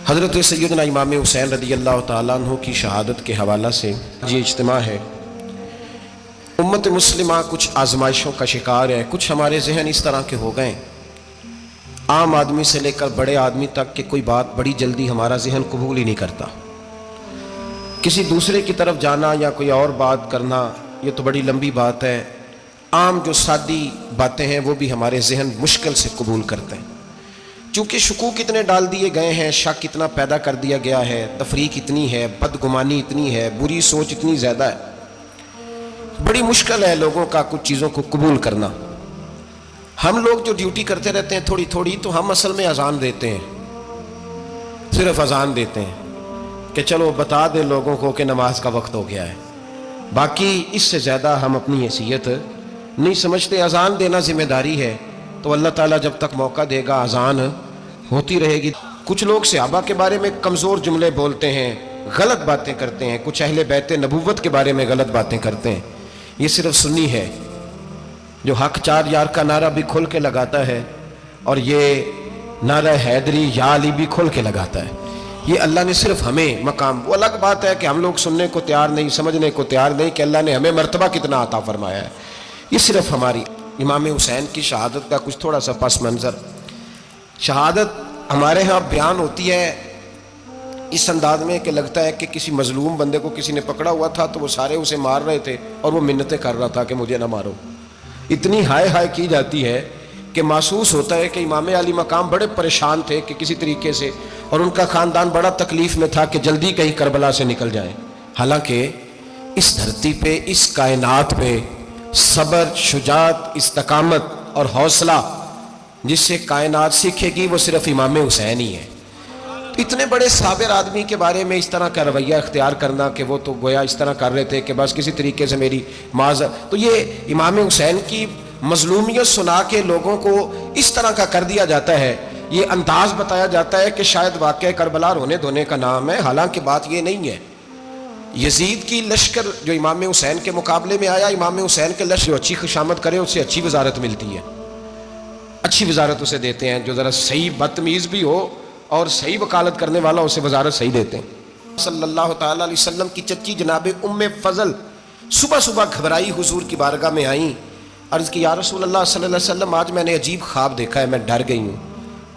حضرت سیدنا امام حسین رضی اللہ تعالیٰ عنہ کی شہادت کے حوالہ سے یہ اجتماع ہے۔ امت مسلمہ کچھ آزمائشوں کا شکار ہے، کچھ ہمارے ذہن اس طرح کے ہو گئے، عام آدمی سے لے کر بڑے آدمی تک کہ کوئی بات بڑی جلدی ہمارا ذہن قبول ہی نہیں کرتا۔ کسی دوسرے کی طرف جانا یا کوئی اور بات کرنا یہ تو بڑی لمبی بات ہے، عام جو سادی باتیں ہیں وہ بھی ہمارے ذہن مشکل سے قبول کرتے ہیں، چونکہ شکوک اتنے ڈال دیے گئے ہیں، شک اتنا پیدا کر دیا گیا ہے، تفریق اتنی ہے، بدگمانی اتنی ہے، بری سوچ اتنی زیادہ ہے، بڑی مشکل ہے لوگوں کا کچھ چیزوں کو قبول کرنا۔ ہم لوگ جو ڈیوٹی کرتے رہتے ہیں تھوڑی تھوڑی، تو ہم اصل میں اذان دیتے ہیں، صرف اذان دیتے ہیں کہ چلو بتا دیں لوگوں کو کہ نماز کا وقت ہو گیا ہے، باقی اس سے زیادہ ہم اپنی حیثیت نہیں سمجھتے۔ اذان دینا ذمہ داری ہے، تو اللہ تعالیٰ جب تک موقع دے گا اذان ہوتی رہے گی۔ کچھ لوگ صحابہ کے بارے میں کمزور جملے بولتے ہیں، غلط باتیں کرتے ہیں، کچھ اہل بیت نبوت کے بارے میں غلط باتیں کرتے ہیں، یہ صرف سنی ہے جو حق چار یار کا نعرہ بھی کھل کے لگاتا ہے اور یہ نعرہ حیدری یا علی بھی کھل کے لگاتا ہے، یہ اللہ نے صرف ہمیں مقام، وہ الگ بات ہے کہ ہم لوگ سننے کو تیار نہیں، سمجھنے کو تیار نہیں کہ اللہ نے ہمیں مرتبہ کتنا عطا فرمایا ہے، یہ صرف ہماری۔ امام حسین کی شہادت کا کچھ تھوڑا سا پس منظر۔ شہادت ہمارے ہاں بیان ہوتی ہے اس انداز میں کہ لگتا ہے کہ کسی مظلوم بندے کو کسی نے پکڑا ہوا تھا تو وہ سارے اسے مار رہے تھے اور وہ منتیں کر رہا تھا کہ مجھے نہ مارو، اتنی ہائے ہائے کی جاتی ہے کہ محسوس ہوتا ہے کہ امام علی مقام بڑے پریشان تھے کہ کسی طریقے سے، اور ان کا خاندان بڑا تکلیف میں تھا کہ جلدی کہیں کربلا سے نکل جائیں۔ حالانکہ اس دھرتی پہ، اس کائنات پہ صبر، شجاعت، استقامت اور حوصلہ جس سے کائنات سیکھے گی وہ صرف امام حسین ہی ہے۔ اتنے بڑے صابر آدمی کے بارے میں اس طرح کا رویہ اختیار کرنا کہ وہ تو گویا اس طرح کر رہے تھے کہ بس کسی طریقے سے میری معذرت، تو یہ امام حسین کی مظلومیت سنا کے لوگوں کو اس طرح کا کر دیا جاتا ہے، یہ انداز بتایا جاتا ہے کہ شاید واقعہ کربلا رونے دھونے کا نام ہے، حالانکہ بات یہ نہیں ہے۔ یزید کی لشکر جو امام حسین کے مقابلے میں آیا، امام حسین کے لشکر جو اچھی خوشامد کرے اسے اچھی وزارت ملتی ہے، اچھی وزارت اسے دیتے ہیں، جو ذرا صحیح بدتمیز بھی ہو اور صحیح وکالت کرنے والا اسے وزارت صحیح دیتے ہیں۔ صلی اللہ تعالیٰ علیہ وسلم کی چچی جناب ام فضل صبح صبح گھبرائی حضور کی بارگاہ میں آئیں، عرض کی یا رسول اللہ صلی اللہ علیہ وسلم آج میں نے عجیب خواب دیکھا ہے، میں ڈر گئی ہوں۔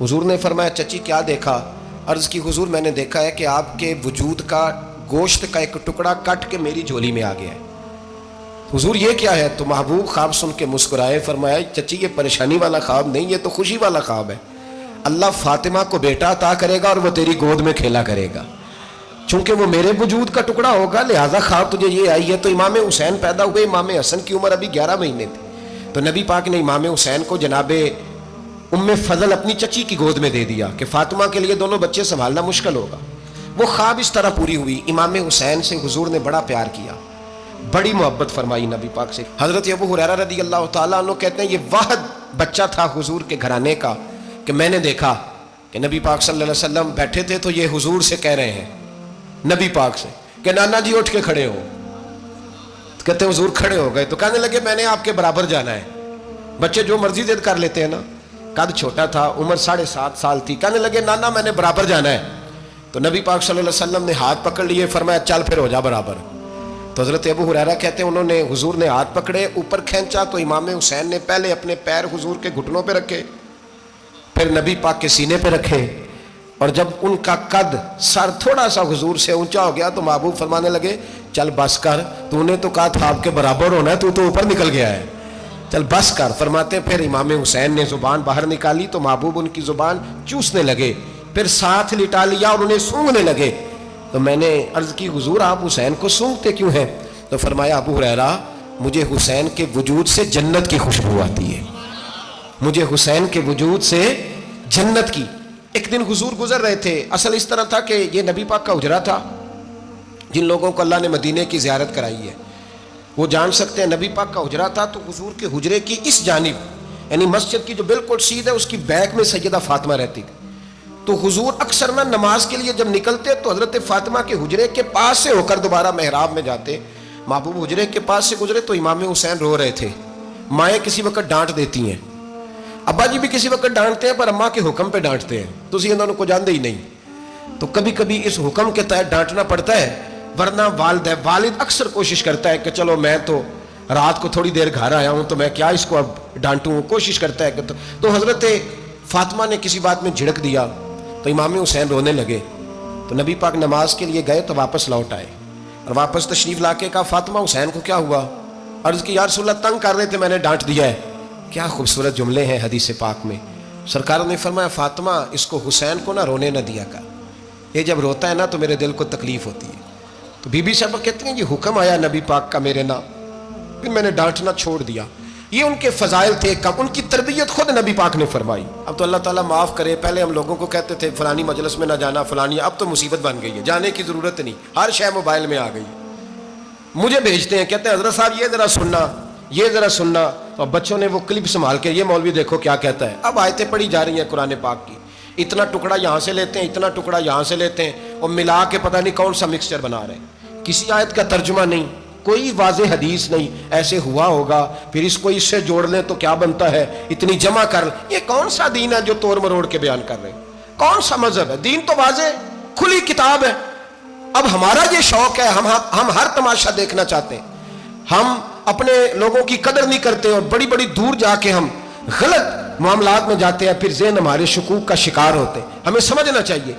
حضور نے فرمایا چچی کیا دیکھا؟ عرض کی حضور میں نے دیکھا ہے کہ آپ کے وجود کا گوشت کا ایک ٹکڑا کٹ کے میری جھولی میں آ گیا ہے۔ حضور یہ کیا ہے؟ تو محبوب خواب سن کے مسکرائے، فرمایا چچی یہ پریشانی والا خواب نہیں، یہ تو خوشی والا خواب ہے، اللہ فاطمہ کو بیٹا عطا کرے گا اور وہ تیری گود میں کھیلا کرے گا، چونکہ وہ میرے وجود کا ٹکڑا ہوگا لہذا خواب تجھے یہ آئی ہے۔ تو امام حسین پیدا ہوئے، امام حسن کی عمر ابھی 11 مہینے تھی، تو نبی پاک نے امام حسین کو جناب ام فضل اپنی چچی کی گود میں دے دیا کہ فاطمہ کے لیے دونوں بچے سنبھالنا مشکل ہوگا۔ وہ خواب اس طرح پوری ہوئی۔ امام حسین سے حضور نے بڑا پیار کیا، بڑی محبت فرمائی نبی پاک سے۔ حضرت ابو ہریرہ رضی اللہ تعالیٰ عنہ کہتے ہیں یہ واحد بچہ تھا حضور کے گھرانے کا کہ میں نے دیکھا کہ نبی پاک صلی اللہ علیہ وسلم بیٹھے تھے تو یہ حضور سے کہہ رہے ہیں، نبی پاک سے کہ نانا جی اٹھ کے کھڑے ہو، کہتے ہیں حضور کھڑے ہو گئے، تو کہنے لگے میں نے آپ کے برابر جانا ہے۔ بچے جو مرضی ضد کر لیتے ہیں نا، قد چھوٹا تھا، عمر 7.5 سال تھی، کہنے لگے نانا میں نے برابر جانا ہے، تو نبی پاک صلی اللہ علیہ وسلم نے ہاتھ پکڑ لیے، فرمایا چل پھر ہو جا برابر۔ تو حضرت ابو ہریرہ کہتے ہیں انہوں نے حضور نے ہاتھ پکڑے، اوپر کھینچا تو امام حسین نے پہلے اپنے پیر حضور کے گھٹنوں پہ رکھے، پھر نبی پاک کے سینے پہ رکھے، اور جب ان کا قد سر تھوڑا سا حضور سے اونچا ہو گیا تو محبوب فرمانے لگے چل بس کر، تو نے تو کہا تھا آپ کے برابر ہونا ہے، تو اوپر نکل گیا ہے، چل بس کر۔ فرماتے پھر امام حسین نے زبان باہر نکالی تو محبوب ان کی زبان چوسنے لگے، پھر ساتھ لٹا لیا اور انہیں سونگھنے لگے۔ تو میں نے عرض کی حضور آپ حسین کو سونگتے کیوں ہیں؟ تو فرمایا ابو ہریرہ مجھے حسین کے وجود سے جنت کی خوشبو آتی ہے، مجھے حسین کے وجود سے جنت کی۔ ایک دن حضور گزر رہے تھے، اصل اس طرح تھا کہ یہ نبی پاک کا حجرہ تھا، جن لوگوں کو اللہ نے مدینے کی زیارت کرائی ہے وہ جان سکتے ہیں، نبی پاک کا حجرہ تھا، تو حضور کے حجرے کی اس جانب یعنی مسجد کی جو بالکل سیدھ ہے اس کی بیک میں سیدہ فاطمہ رہتی تھی، تو حضور اکثر نہ نماز کے لیے جب نکلتے تو حضرت فاطمہ کے حجرے کے پاس سے ہو کر دوبارہ محراب میں جاتے۔ محبوب حجرے کے پاس سے گزرے تو امام حسین رو رہے تھے، مائیں کسی وقت ڈانٹ دیتی ہیں، ابا جی بھی کسی وقت ڈانٹتے ہیں پر اماں کے حکم پہ ڈانٹتے ہیں، تو اسی انہوں کو جانتے ہی نہیں، تو کبھی کبھی اس حکم کے تحت ڈانٹنا پڑتا ہے، ورنہ والد اکثر کوشش کرتا ہے کہ چلو میں تو رات کو تھوڑی دیر گھر آیا ہوں تو میں کیا اس کو اب ڈانٹوں، کوشش کرتا ہے کہ تو حضرت فاطمہ نے کسی بات میں جھڑک دیا تو امام حسین رونے لگے، تو نبی پاک نماز کے لیے گئے تو واپس لوٹ آئے اور واپس تشریف لا کے کہا فاطمہ حسین کو کیا ہوا؟ عرض کی یا رسول اللہ تنگ کر رہے تھے میں نے ڈانٹ دیا ہے۔ کیا خوبصورت جملے ہیں حدیث پاک میں، سرکار نے فرمایا فاطمہ اس کو حسین کو نہ رونے نہ دیا کر، یہ جب روتا ہے نا تو میرے دل کو تکلیف ہوتی ہے۔ تو بی بی صاحبہ کہتی ہیں یہ حکم آیا نبی پاک کا میرے نام، پھر میں نے ڈانٹنا چھوڑ دیا۔ یہ ان کے فضائل تھے، کم ان کی تربیت خود نبی پاک نے فرمائی۔ اب تو اللہ تعالیٰ معاف کرے، پہلے ہم لوگوں کو کہتے تھے فلانی مجلس میں نہ جانا فلانی، اب تو مصیبت بن گئی ہے، جانے کی ضرورت نہیں، ہر شے موبائل میں آ گئی۔ مجھے بھیجتے ہیں کہتے ہیں حضرت صاحب یہ ذرا سننا یہ ذرا سننا، تو بچوں نے وہ کلپ سنبھال کے یہ مولوی دیکھو کیا کہتا ہے، اب آیتیں پڑھی جا رہی ہیں قرآن پاک کی، اتنا ٹکڑا یہاں سے لیتے ہیں اتنا ٹکڑا یہاں سے لیتے ہیں اور ملا کے پتہ نہیں کون سا مکسچر بنا رہے ہیں، کسی آیت کا ترجمہ نہیں، کوئی واضح حدیث نہیں، ایسے ہوا ہوگا پھر اس کو اس سے جوڑ لیں تو کیا بنتا ہے، اتنی جمع کر لیں۔ یہ کون سا دین ہے جو توڑ مروڑ کے بیان کر رہے ہیں؟ کون سا مذہب ہے؟ دین تو واضح کھلی کتاب ہے۔ اب ہمارا یہ شوق ہے، ہم ہر تماشا دیکھنا چاہتے ہیں، ہم اپنے لوگوں کی قدر نہیں کرتے اور بڑی بڑی دور جا کے ہم غلط معاملات میں جاتے ہیں، پھر ذہن ہمارے شکوک کا شکار ہوتے ہیں۔ ہمیں سمجھنا چاہیے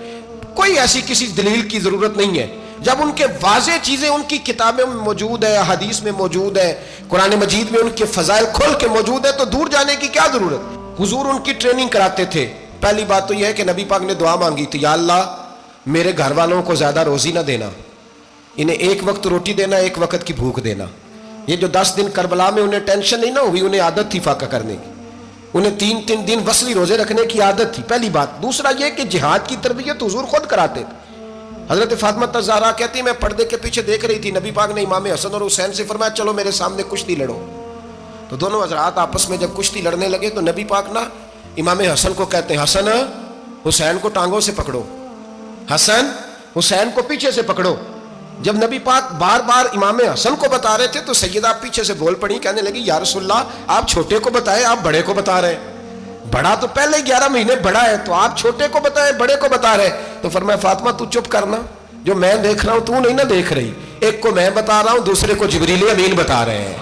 کوئی ایسی کسی دلیل کی ضرورت نہیں ہے، جب ان کے واضح چیزیں ان کی کتابیں میں موجود ہے، حدیث میں موجود ہے، قرآن مجید میں ان کے فضائل کھل کے موجود ہے، تو دور جانے کی کیا ضرورت؟ حضور ان کی ٹریننگ کراتے تھے۔ پہلی بات تو یہ ہے کہ نبی پاک نے دعا مانگی تھی، یا اللہ میرے گھر والوں کو زیادہ روزی نہ دینا، انہیں ایک وقت روٹی دینا ایک وقت کی بھوک دینا۔ یہ جو 10 دن کربلا میں انہیں ٹینشن نہیں نہ ہوئی، انہیں عادت تھی فاقہ کرنے کی، انہیں 3 دن وصلی روزے رکھنے کی عادت تھی، پہلی بات۔ دوسرا یہ کہ جہاد کی تربیت حضور خود کراتے تھے۔ حضرت فاطمہ الزہرا کہتی میں پردے کے پیچھے دیکھ رہی تھی، نبی پاک نے امام حسن اور حسین سے فرمایا چلو میرے سامنے کشتی لڑو، تو دونوں حضرات آپس میں جب کشتی لڑنے لگے تو نبی پاک نا امام حسن کو کہتے ہیں حسن حسین کو ٹانگوں سے پکڑو، حسن حسین کو پیچھے سے پکڑو۔ جب نبی پاک بار بار امام حسن کو بتا رہے تھے تو سیدہ پیچھے سے بول پڑی، کہنے لگی یا رسول اللہ آپ چھوٹے کو بتائیں آپ بڑے کو بتا رہے ہیں، بڑا تو پہلے 11 مہینے بڑا ہے تو آپ چھوٹے کو بتائیں بڑے کو بتا رہے۔ تو فرمایا فاطمہ تو چپ کرنا، جو میں دیکھ رہا ہوں تو نہیں نہ دیکھ رہی، ایک کو میں بتا رہا ہوں دوسرے کو جبریل امین بتا رہے ہیں،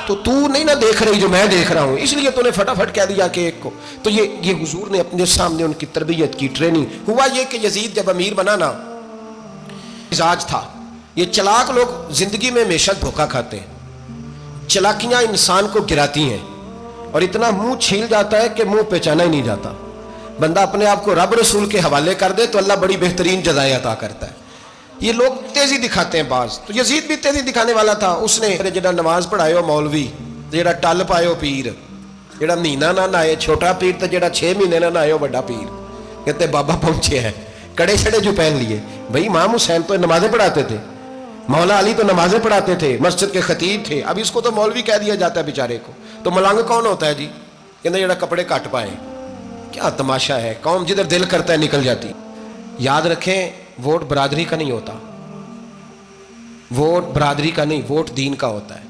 تو نہیں نہ دیکھ رہی جو میں دیکھ رہا ہوں، اس لیے تو نے فٹافٹ کہہ دیا کہ ایک کو۔ تو یہ حضور نے اپنے سامنے ان کی تربیت کی، ٹریننگ۔ ہوا یہ کہ یزید جب امیر بنا نا، مزاج تھا، یہ چلاک لوگ زندگی میں ہمیشہ دھوکہ کھاتے ہیں، چلاکیاں انسان کو گراتی ہیں اور اتنا منہ چھیل جاتا ہے کہ منہ پہچانا ہی نہیں جاتا۔ بندہ اپنے آپ کو رب رسول کے حوالے کر دے تو اللہ بڑی بہترین جزائیں عطا کرتا ہے۔ یہ لوگ تیزی دکھاتے ہیں بعض، تو یزید بھی تیزی دکھانے والا تھا۔ اس نے جڑا نماز پڑھائے ہو مولوی، جڑا ٹل پائے ہو پیر، جڑا مہینہ نہ نہائے چھوٹا پیر، تو جڑا 6 مہینے نہ نہائے ہو بڑا پیر، کہتے بابا پہنچے ہیں، کڑے چھڑے جو پہن لیے۔ بھائی امام حسین تو نمازیں پڑھاتے تھے، مولا علی تو نمازیں پڑھاتے تھے، مسجد کے خطیب تھے، اب اس کو تو مولوی کہہ دیا جاتا ہے بیچارے کو۔ تو ملنگ کون ہوتا ہے جی؟ کہتے جڑا کپڑے کٹ پائے۔ کیا تماشا ہے، قوم جدھر دل کرتا ہے نکل جاتی۔ یاد رکھیں ووٹ برادری کا نہیں ہوتا، ووٹ برادری کا نہیں، ووٹ دین کا ہوتا ہے۔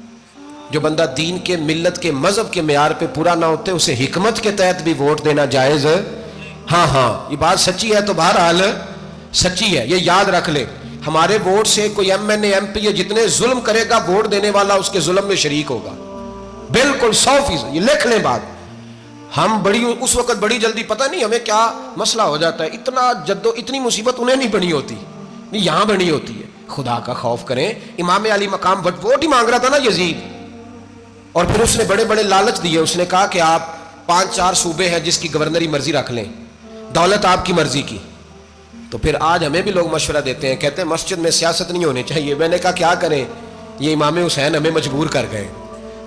جو بندہ دین کے ملت کے مذہب کے معیار پہ پورا نہ ہوتے اسے حکمت کے تحت بھی ووٹ دینا جائز ہے۔ ہاں یہ بات سچی ہے تو بہرحال سچی ہے، یہ یاد رکھ لے۔ ہمارے ووٹ سے کوئی M N A M P جتنے ظلم کرے گا ووٹ دینے والا اس کے ظلم میں شریک ہوگا، بالکل 100%۔ یہ لکھ لیں بات۔ ہم اس وقت بڑی جلدی، پتہ نہیں ہمیں کیا مسئلہ ہو جاتا ہے، اتنی مصیبت انہیں نہیں بنی ہوتی، یہاں بنی ہوتی ہے۔ خدا کا خوف کریں۔ امام علی مقام ووٹ ہی مانگ رہا تھا نا یزید، اور پھر اس نے بڑے بڑے لالچ دیے، اس نے کہا کہ آپ 5-4 صوبے ہیں جس کی گورنری مرضی رکھ لیں، دولت آپ کی مرضی کی۔ تو پھر آج ہمیں بھی لوگ مشورہ دیتے ہیں، کہتے ہیں مسجد میں سیاست نہیں ہونی چاہیے۔ میں نے کہا کیا کریں، یہ امام حسین ہمیں مجبور کر گئے،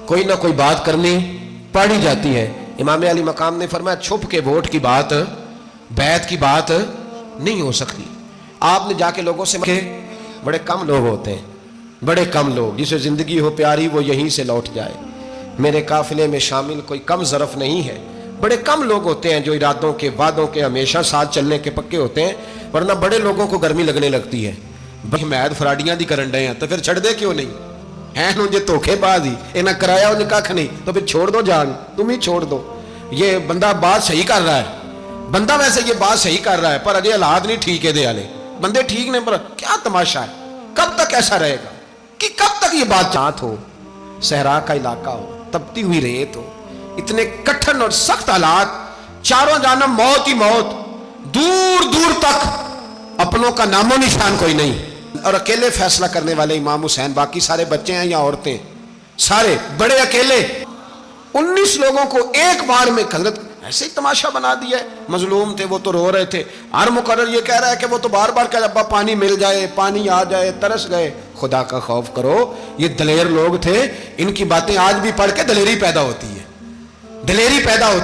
کوئی نہ کوئی بات کرنی پڑی جاتی ہے۔ امام علی مقام نے فرمایا چھپ کے ووٹ کی بات، بیعت کی بات نہیں ہو سکتی۔ آپ نے جا کے لوگوں سے بڑے کم لوگ ہوتے ہیں، بڑے کم لوگ، جسے زندگی ہو پیاری وہ یہیں سے لوٹ جائے۔ میرے قافلے میں شامل کوئی کم ظرف نہیں ہے، بڑے کم لوگ ہوتے ہیں جو ارادوں کے وعدوں کے ہمیشہ ساتھ چلنے کے پکے ہوتے ہیں، ورنہ بڑے لوگوں کو گرمی لگنے لگتی ہے۔ حمایت فراڈیاں دی کرن ڈے ہیں تو پھر چھڑ دے کیوں نہیں ہیں؟ انہیں دھوکے باز ہی انہیں کرایا انہیں کھ نہیں، تو پھر چھوڑ دو جان، تم ہی چھوڑ دو۔ یہ بندہ بات صحیح کر رہا ہے، بندہ ویسے یہ بات صحیح کر رہا ہے پر اجے حالات نہیں ٹھیک ہے دے والے بندے ٹھیک نہیں، پر کیا تماشا ہے، کب تک ایسا رہے گا کہ کب تک یہ بات چاہت ہو، صحرا کا علاقہ ہو، تپتی ہوئی ریت ہو، اتنے کٹھن اور سخت حالات، چاروں جانب موت ہی موت، دور دور تک اپنوں کا نام و نشان کوئی نہیں، اور اکیلے فیصلہ کرنے والے امام حسین، باقی سارے بچے ہیں یا عورتیں، سارے بڑے اکیلے 19 لوگوں کو ایک بار میں حضرت ایسے ہی تماشا بنا دیا ہے. مظلوم تھے وہ تو رو رہے تھے، ہر مقرر یہ کہہ رہا ہے کہ وہ تو بار بار کہ ابا پانی مل جائے، پانی آ جائے، ترس گئے. خدا کا خوف کرو، یہ دلیر لوگ تھے، ان کی باتیں آج بھی پڑھ کے دلیری پیدا ہوتی ہے، دلیری پیدا ہوتی